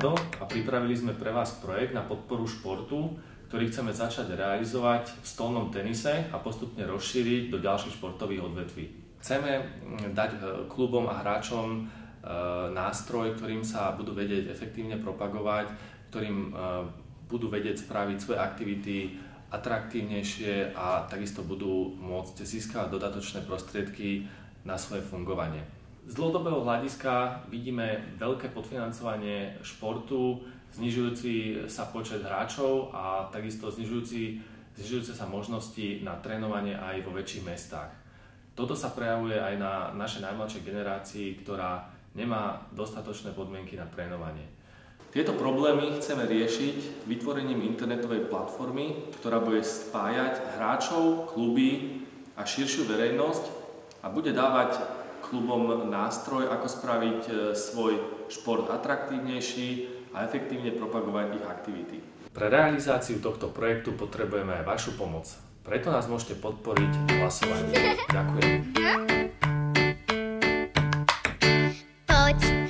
Vlado a pripravili sme pre vás projekt na podporu športu, ktorý chceme začať realizovať v stolnom tenise a postupne rozšíriť do ďalších športových odvetví. Chceme dať klubom a hráčom nástroj, ktorým sa budú vedieť efektívne propagovať, ktorým budú vedieť spraviť svoje aktivity atraktívnejšie a takisto budú môcť získať dodatočné prostriedky na svoje fungovanie. Z dlhodobého hľadiska vidíme veľké podfinancovanie športu, znižujúci sa počet hráčov a takisto znižujúce sa možnosti na trénovanie aj vo väčších mestách. Toto sa prejavuje aj na našej najmladšej generácii, ktorá nemá dostatočné podmienky na trénovanie. Tieto problémy chceme riešiť vytvorením internetovej platformy, ktorá bude spájať hráčov, kluby a širšiu verejnosť a bude dávať klubom nástroj, ako spraviť svoj šport atraktívnejší a efektívne propagovať ich aktivity. Pre realizáciu tohto projektu potrebujeme aj vašu pomoc. Preto nás môžete podporiť hlasovaním. Ďakujem. Poď.